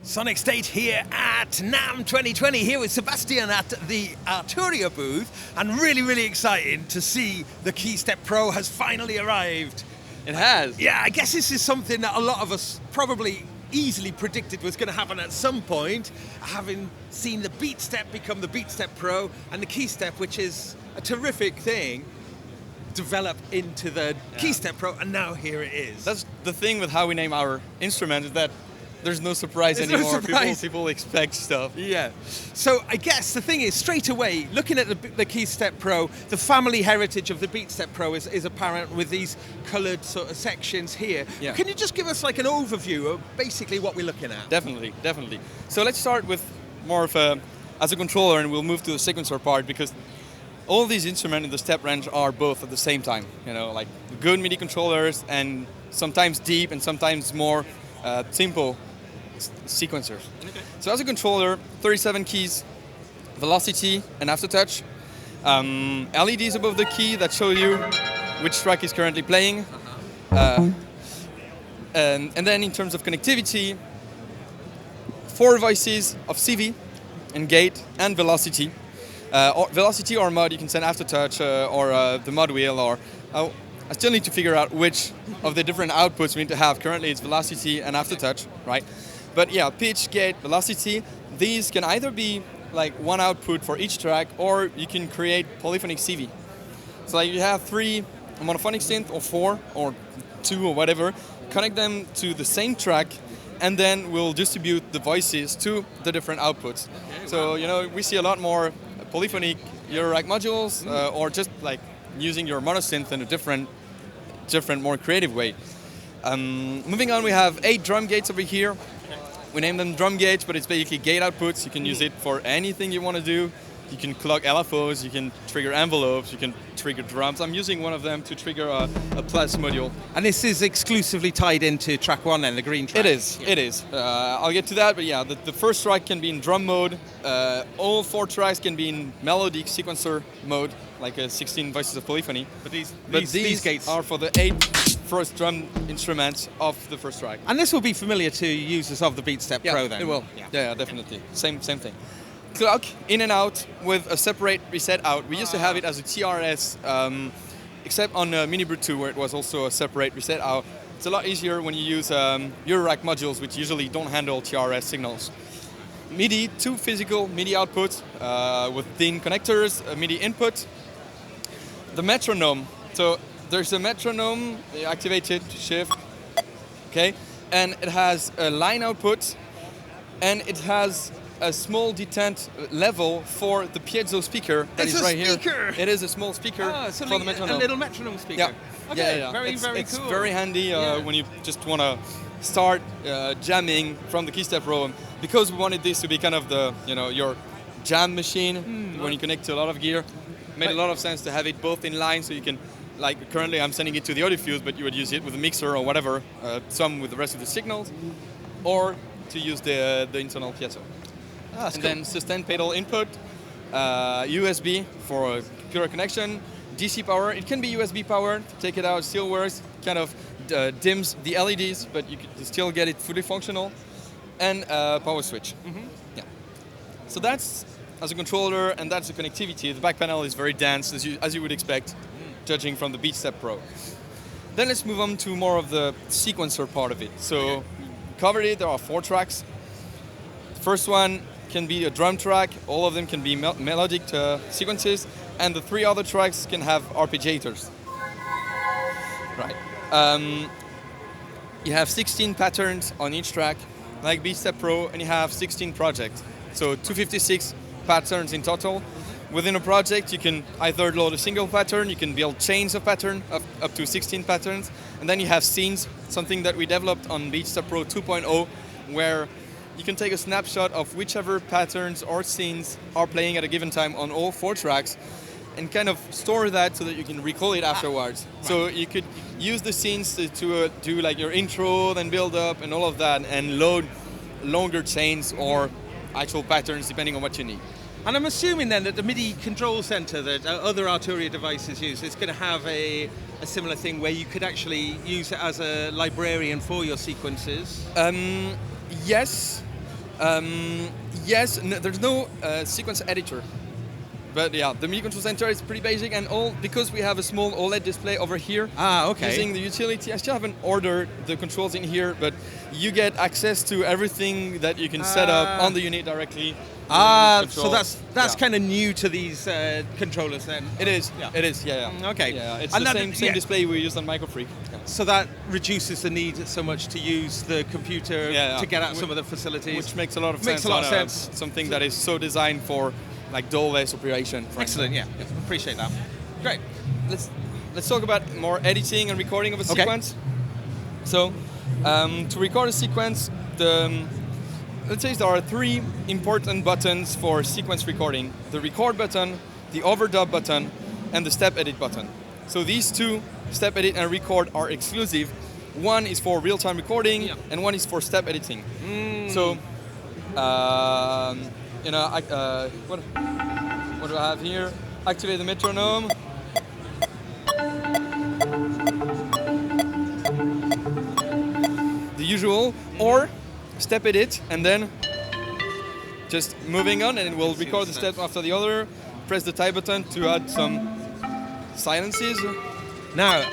Sonicstate here at NAMM 2020, here with Sebastian at the Arturia booth, and really exciting to see the KeyStep Pro has finally arrived. It has. Yeah, I guess this is something that a lot of us probably easily predicted was going to happen at some point, having seen the BeatStep become the BeatStep Pro and the KeyStep, which is a terrific thing, develop into the KeyStep Pro, and now here it is. That's the thing with how we name our instrument, is that there's no surprise anymore. No surprise. People expect stuff. Yeah. So I guess the thing is, straight away, looking at the KeyStep Pro, the family heritage of the BeatStep Pro is apparent with these coloured sort of sections here. Yeah. Can you just give us like an overview of basically what we're looking at? Definitely. So let's start with more of a, as a controller, and we'll move to the sequencer part, because all these instruments in the step range are both at the same time. You know, like good MIDI controllers, and sometimes deep and sometimes more simple sequencers. Okay. So as a controller, 37 keys, velocity and aftertouch, LEDs above the key that show you which track is currently playing, and then in terms of connectivity, 4 voices of CV and gate and velocity. Velocity or mod, you can send aftertouch or the mod wheel, or I still need to figure out which of the different outputs we need to have. Currently it's velocity and aftertouch, right? But yeah, pitch, gate, velocity, these can either be like one output for each track, or you can create polyphonic CV. So like you have 3 monophonic synth, or 4, or 2, or whatever, connect them to the same track, and then we'll distribute the voices to the different outputs. Okay, so, you know, we see a lot more polyphonic Eurorack modules, or just like using your monosynth in a different, more creative way. Moving on, we have 8 drum gates over here. We name them drum gates, but it's basically gate outputs. You can use it for anything you want to do. You can clock LFOs, you can trigger envelopes, you can trigger drums. I'm using one of them to trigger a plus module. And this is exclusively tied into track 1 then, the green track? It is. I'll get to that, but yeah, the first track can be in drum mode. All 4 tracks can be in melodic sequencer mode, like 16 voices of polyphony. But these gates are for the 8 first drum instruments of the first track. And this will be familiar to users of the BeatStep Pro then? It will. Yeah, definitely. Same thing. Clock in and out with a separate reset out. We used to have it as a TRS, except on Mini Brute 2, where it was also a separate reset out. It's a lot easier when you use Eurorack modules, which usually don't handle TRS signals. MIDI, 2 physical MIDI outputs with DIN connectors, a MIDI input. The metronome. So there's a metronome, you activate it, shift, okay? And it has a line output, and it has a small detent level for the piezo speaker that is right here. It is a small speaker for the metronome. A little metronome speaker. Yeah. Okay, yeah. Very cool. It's very handy when you just want to start jamming from the KeyStep Pro, because we wanted this to be kind of the, you know, your jam machine when you connect to a lot of gear. It made a lot of sense to have it both in line, so you can, like currently I'm sending it to the audio fuse, but you would use it with a mixer or whatever, some with the rest of the signals, or to use the internal piezo. And cool. Then sustain pedal input, USB for a computer connection, DC power. It can be USB powered. Take it out, it still works. Kind of dims the LEDs, but you can still get it fully functional. And power switch. Yeah. So that's as a controller, and that's the connectivity. The back panel is very dense, as you would expect, judging from the BeatStep Pro. Then let's move on to more of the sequencer part of it. So covered it. There are 4 tracks. The first one can be a drum track, all of them can be melodic sequences, and the 3 other tracks can have arpeggiators. Right. You have 16 patterns on each track, like BeatStep Pro, and you have 16 projects. So 256 patterns in total. Within a project, you can either load a single pattern, you can build chains of patterns, up to 16 patterns, and then you have scenes, something that we developed on BeatStep Pro 2.0, where you can take a snapshot of whichever patterns or scenes are playing at a given time on all 4 tracks, and kind of store that so that you can recall it afterwards. Right. So you could use the scenes to do like your intro, then build up and all of that, and load longer chains or actual patterns depending on what you need. And I'm assuming then that the MIDI control center that other Arturia devices use is going to have a similar thing where you could actually use it as a librarian for your sequences. Yes, Yes, there's no sequence editor. But yeah, the MIDI control center is pretty basic, and all because we have a small OLED display over here. Okay. Using the utility, I still haven't ordered the controls in here, but you get access to everything that you can set up on the unit directly. So that's kind of new to these controllers then. It is. Yeah. It is. Yeah. Okay. Yeah, it's And the that- same display we use on Microfreak. So that reduces the need so much to use the computer to get out some of the facilities. Which makes a lot of Makes sense. a lot of on sense. Something that is so designed for like dual-based operation. for Excellent. example. Yeah. Appreciate that. Great. Let's talk about more editing and recording of a Okay. sequence. So, to record a sequence, let's say there are 3 important buttons for sequence recording: the record button, the overdub button, and the step edit button. So these 2, step edit and record, are exclusive. One is for real-time recording, and one is for step editing. So, what do I have here? Activate the metronome. The usual, or step edit and then just moving on, and it will record the step after the other. Press the type button to add some silences. Now,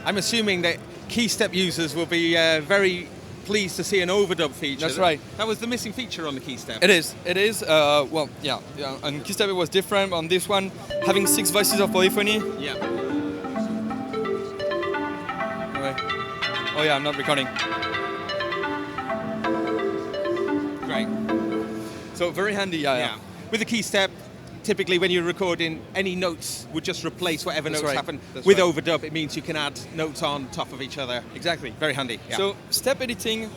I'm assuming that KeyStep users will be very pleased to see an overdub feature. That's right. That was the missing feature on the KeyStep. It is. It is. Well, yeah. On KeyStep it was different. On this one, having 6 voices of polyphony. Yeah. Anyway. Oh yeah, I'm not recording. Great. So very handy. Yeah. With the KeyStep, typically when you're recording, any notes would just replace whatever That's notes right. happen. That's With right. overdub, it means you can add notes on top of each other. Exactly. Very handy. Yeah. So step editing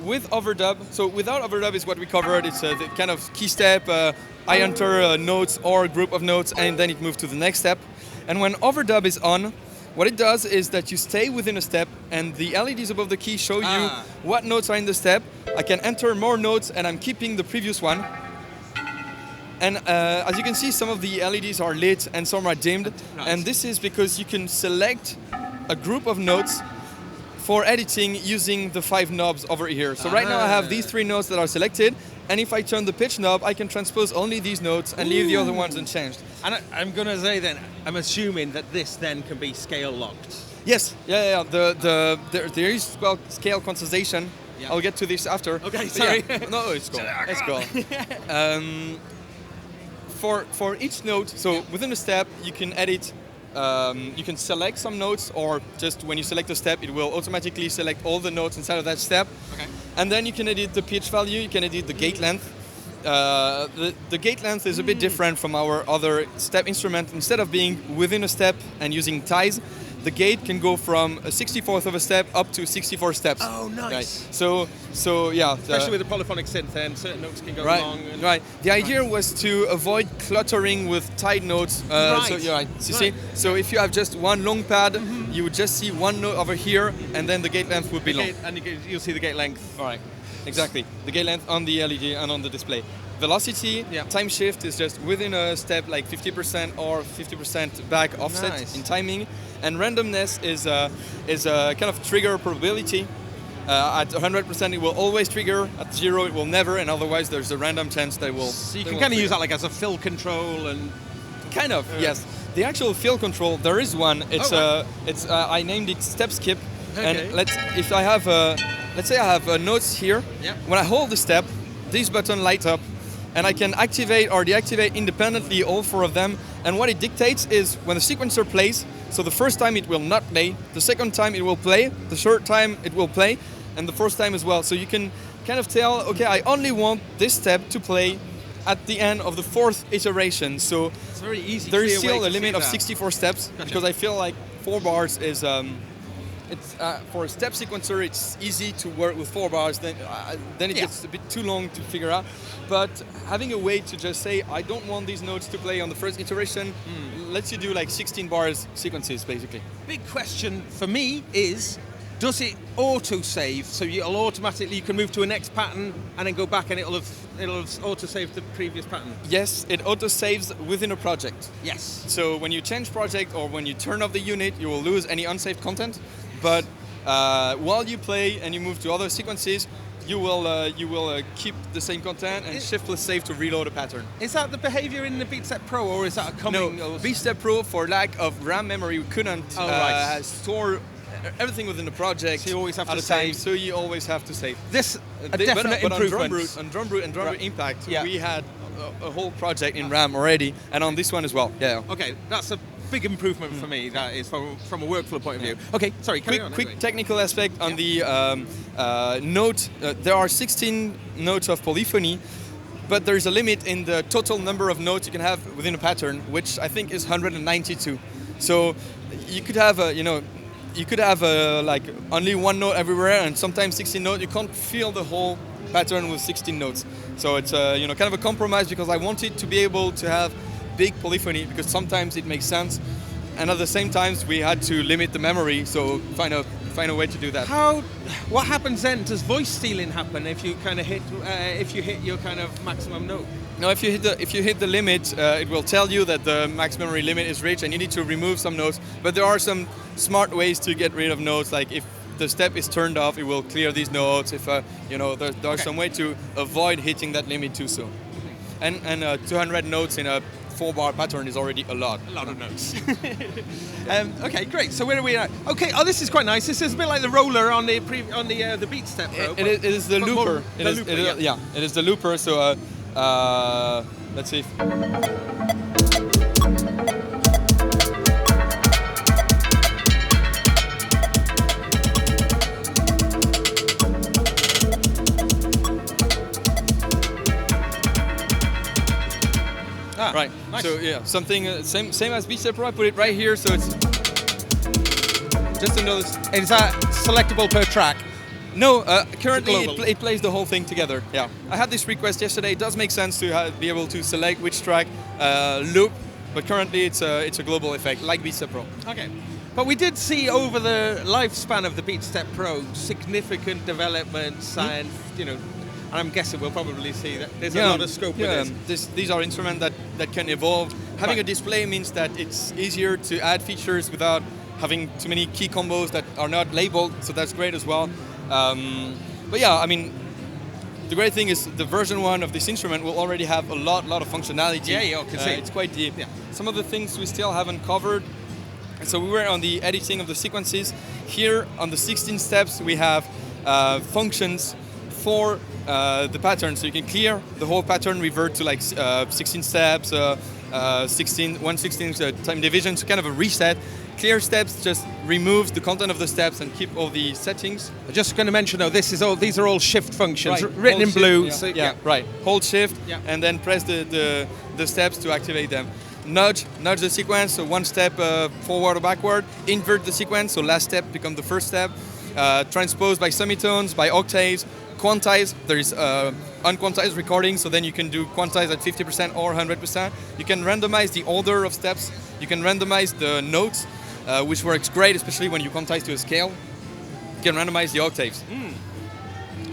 with overdub. So without overdub is what we covered. It's the kind of KeyStep. I enter notes or group of notes, and then it moves to the next step. And when overdub is on, what it does is that you stay within a step, and the LEDs above the key show you what notes are in the step. I can enter more notes, and I'm keeping the previous one. And as you can see, some of the LEDs are lit and some are dimmed. Nice. And this is because you can select a group of notes for editing using the 5 knobs over here. So right now I have these 3 notes that are selected, and if I turn the pitch knob, I can transpose only these notes and leave the other ones unchanged. And I'm going to say then, I'm assuming that this then can be scale locked. Yes, yeah. There is scale quantization. Yeah. I'll get to this after. Okay, But sorry. yeah, no, it's cool. It's cool. For each note, so within a step, you can edit. You can select some notes, or just when you select a step, it will automatically select all the notes inside of that step. Okay. And then you can edit the pitch value. You can edit the gate length. The gate length is a bit different from our other step instrument. Instead of being within a step and using ties, the gate can go from a 64th of a step up to 64 steps. Oh, nice. Right. So yeah. Especially with the polyphonic synth, then certain notes can go Right, long. And right. The idea was to avoid cluttering with tied notes. Right. So, yeah, right. You Right. see? So if you have just one long pad, you would just see one note over here, and then the gate length would be long. And you'll see the gate length. All right. Exactly. The gate length on the LED and on the display. Velocity, time shift is just within a step, like 50% or 50% back offset Nice. in timing. And randomness is a kind of trigger probability. At 100% it will always trigger, at 0 it will never, and otherwise there's a random chance that it will. So you can kind of use that like as a fill control and. Kind of, yes. The actual fill control, there is one. It's right. I named it step skip. Okay. And let's say I have notes here. Yeah. When I hold the step, these buttons light up, and I can activate or deactivate independently all 4 of them. And what it dictates is when the sequencer plays, so the first time it will not play, the second time it will play, the third time it will play, and the fourth time as well. So you can kind of tell, okay, I only want this step to play at the end of the 4th iteration. So it's very easy. there is clear way still a to limit see of that. 64 steps, Gotcha. because I feel like 4 bars is it's for a step sequencer, it's easy to work with 4 bars. Then it gets a bit too long to figure out. But having a way to just say, I don't want these notes to play on the first iteration, lets you do like 16 bars sequences, basically. Big question for me is, does it auto-save? So you can move to a next pattern and then go back, and it'll have auto-saved the previous pattern. Yes, it auto-saves within a project. Yes. So when you change project or when you turn off the unit, you will lose any unsaved content. But while you play and you move to other sequences, you will keep the same content and shift plus save to reload a pattern. Is that the behavior in the BeatStep Pro, or is that a coming? No, BeatStep Pro, for lack of RAM memory, we couldn't store everything within the project. So you always have at to a time, save. so you always have to save. This a definite but improvement. on Drum Root and Impact, Yeah. we had a whole project in RAM already, and on this one as well. Yeah. Okay, that's a big improvement for me. That is from a workflow point of view. Okay, sorry. Carry on, Quick anyway. technical aspect on the note. There are 16 notes of polyphony, but there's a limit in the total number of notes you can have within a pattern, which I think is 192. So you could have like only one note everywhere, and sometimes 16 notes. You can't feel the whole pattern with 16 notes. So it's kind of a compromise, because I wanted to be able to have big polyphony, because sometimes it makes sense, and at the same time we had to limit the memory, so find a way to do that. What happens then? Does voice stealing happen if you kind of hit your kind of maximum note? No, if you hit the limit, it will tell you that the max memory limit is reached and you need to remove some notes. But there are some smart ways to get rid of notes, like if the step is turned off, it will clear these notes. If there's some way to avoid hitting that limit too soon. And 200 notes in a 4-bar pattern is already a lot. A lot of notes. Okay, great. So where are we at? Okay. Oh, this is quite nice. This is a bit like the roller on the BeatStep Pro. It is the looper. It is the looper. So let's see. Right. Nice. So yeah, something same as BeatStep Pro. I put it right here, so it's just another. Is that selectable per track? No, currently it plays the whole thing together. Yeah, I had this request yesterday. It does make sense to be able to select which track loop, but currently it's a global effect like BeatStep Pro. Okay. But we did see over the lifespan of the BeatStep Pro significant developments, and I'm guessing we'll probably see that there's a lot of scope with this. These are instruments that can evolve. Having a display means that it's easier to add features without having too many key combos that are not labeled, so that's great as well. But yeah, I mean, the great thing is the version 1 of this instrument will already have a lot of functionality. Yeah, you can see. It's quite deep. Yeah. Some of the things we still haven't covered. So we were on the editing of the sequences. Here on the 16 steps, we have functions for the pattern. So you can clear the whole pattern, revert to like 16 steps, 1/16 time division, so kind of a reset. Clear steps just removes the content of the steps and keep all the settings. I'm just going to mention though, these are all shift functions, Right. written in Hold blue. shift, So, yeah, right. Hold shift and then press the steps to activate them. Nudge the sequence, so one step forward or backward. Invert the sequence, so last step becomes the first step. Transpose by semitones, by octaves. Quantize, there's unquantized recording, so then you can do quantize at 50% or 100%. You can randomize the order of steps. You can randomize the notes, which works great, especially when you quantize to a scale. You can randomize the octaves.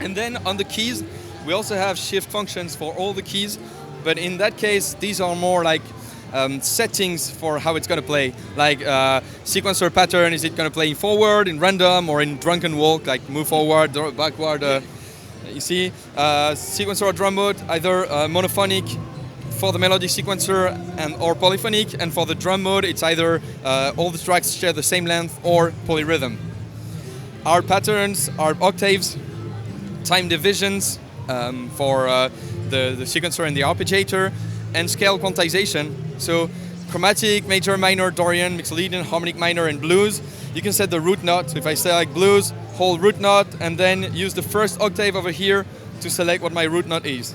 And then on the keys, we also have shift functions for all the keys, but in that case, these are more like settings for how it's going to play. Like sequencer pattern, is it going to play in forward, in random, or in drunken walk, like move forward or backward. You see, sequencer or drum mode, either monophonic for the melodic sequencer or polyphonic, and for the drum mode, it's either all the tracks share the same length or polyrhythm. Our patterns are octaves, time divisions for the sequencer and the arpeggiator, and scale quantization. So chromatic, major, minor, Dorian, Mixolydian, harmonic minor, and blues. You can set the root note. So if I select blues, hold root note, and then use the first octave over here to select what my root note is.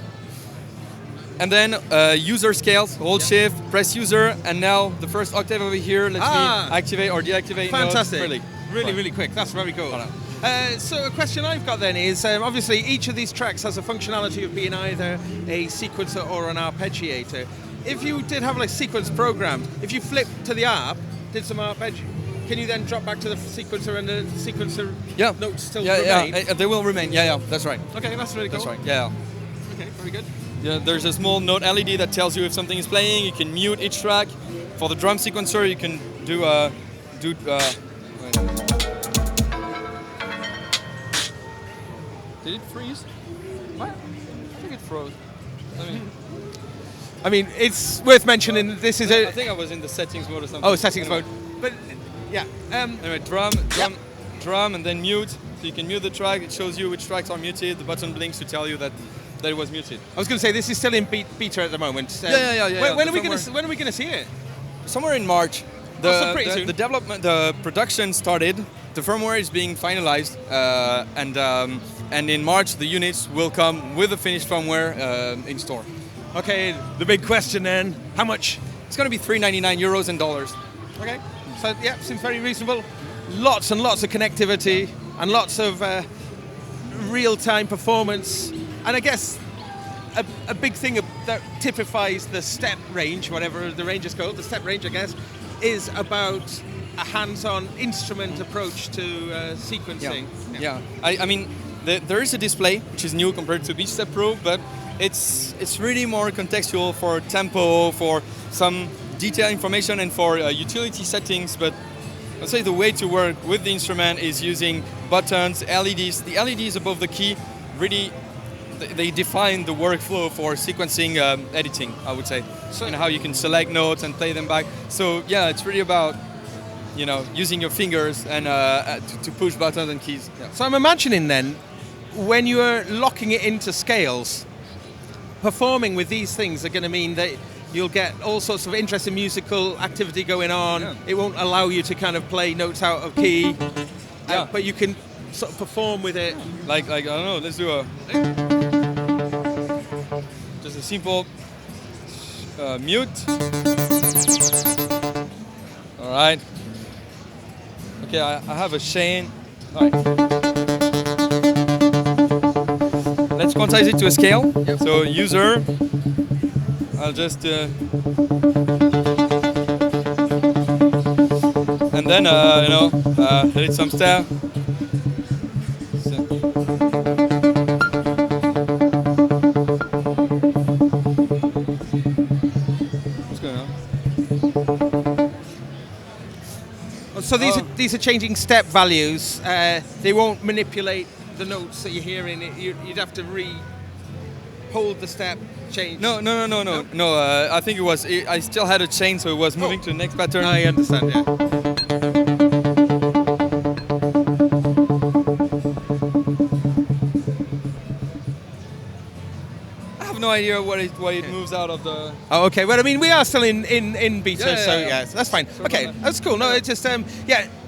And then user scales, hold shift, press user, and now the first octave over here lets me activate or deactivate. Fantastic. Notes. Really quick. That's very cool. So a question I've got then is, obviously each of these tracks has a functionality of being either a sequencer or an arpeggiator. If you did have like sequence programmed, if you flipped to the arp, did some arpeggio, can you then drop back to the sequencer and the sequencer notes still remain? Yeah, they will remain. Yeah, that's right. Okay, that's really cool. That's right. Yeah. Okay, very good. Yeah, there's a small note LED that tells you if something is playing. You can mute each track. For the drum sequencer, you can do Did it freeze? What? I think it froze. I mean, it's worth mentioning this is I think I was in the settings mode or something. Oh, settings mode. But yeah. Anyway, drum, and then mute. So you can mute the track. It shows you which tracks are muted. The button blinks to tell you that it was muted. I was going to say this is still in beta at the moment. Yeah. When are we going to see it? Somewhere in March. So pretty soon. The development, the production started. The firmware is being finalized, and in March the units will come with the finished firmware in store. Okay, the big question then: how much? It's going to be €399 and dollars. Okay, so yeah, seems very reasonable. Lots and lots of connectivity and lots of real-time performance, and I guess a big thing that typifies the step range, whatever the range is called, the step range, I guess, is about a hands-on instrument approach to sequencing. Yeah. I mean, there is a display which is new compared to KeyStep Pro, but it's really more contextual for tempo, for some detailed information, and for utility settings. But I'd say the way to work with the instrument is using buttons, LEDs. The LEDs above the key really they define the workflow for sequencing editing, I would say. So how you can select notes and play them back. So yeah, it's really about using your fingers and to push buttons and keys. Yeah. So I'm imagining then, when you're locking it into scales, performing with these things are going to mean that you'll get all sorts of interesting musical activity going on. Yeah. It won't allow you to kind of play notes out of key, but you can sort of perform with it. Like I don't know, let's do just a simple mute. All right. Okay, I have a chain. All right. Let's quantize it to a scale. Yep. So user, I'll just and then edit some stuff. What's going on? So these are changing step values. They won't manipulate the notes that you're hearing. You'd have to hold the step, change. No. I think it was. I still had a chain, so it was moving to the next pattern. I understand. Yeah. I have no idea what it moves out of the. Oh, okay. Well, I mean, we are still in beta, yeah. So that's fine. Okay, that's cool. No, it's just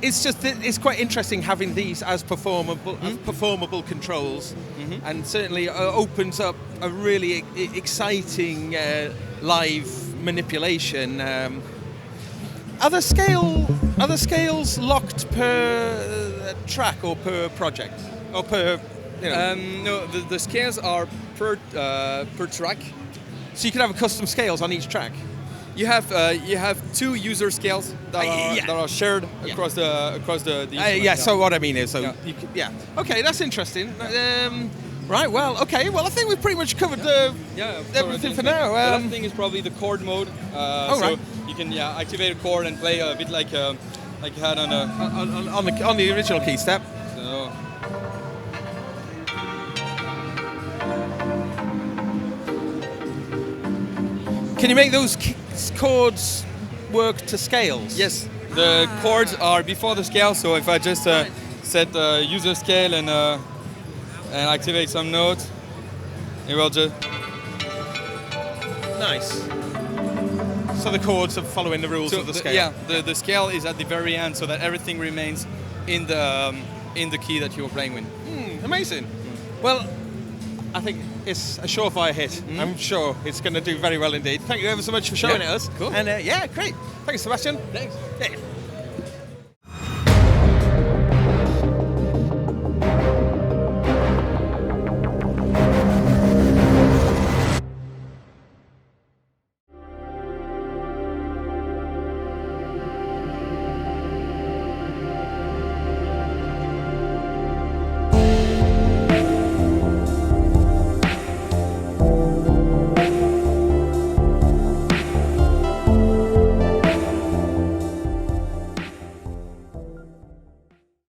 it's quite interesting having these as performable controls, and certainly opens up a really exciting live manipulation. Are the scales locked per track or per project or per? No, the scales are per track. So you can have custom scales on each track. You have two user scales that are shared across the instrument. So what I mean is, you can, okay, that's interesting. Right. Well. Okay. Well, I think we've pretty much covered everything for now. The last thing is probably the chord mode. So you can activate a chord and play a bit like you had on the original KeyStep. So. Can you make those chords work to scales? Yes, the chords are before the scale. So if I just set the user scale and activate some notes, it will just. Nice. So the chords are following the rules of the scale. Yeah, the scale is at the very end, so that everything remains in the key that you're playing with. Amazing. Well, I think it's a surefire hit. I'm sure it's going to do very well indeed. Thank you ever so much for showing it us. Cool. And great. Thanks, Sebastian. Thanks. Yeah.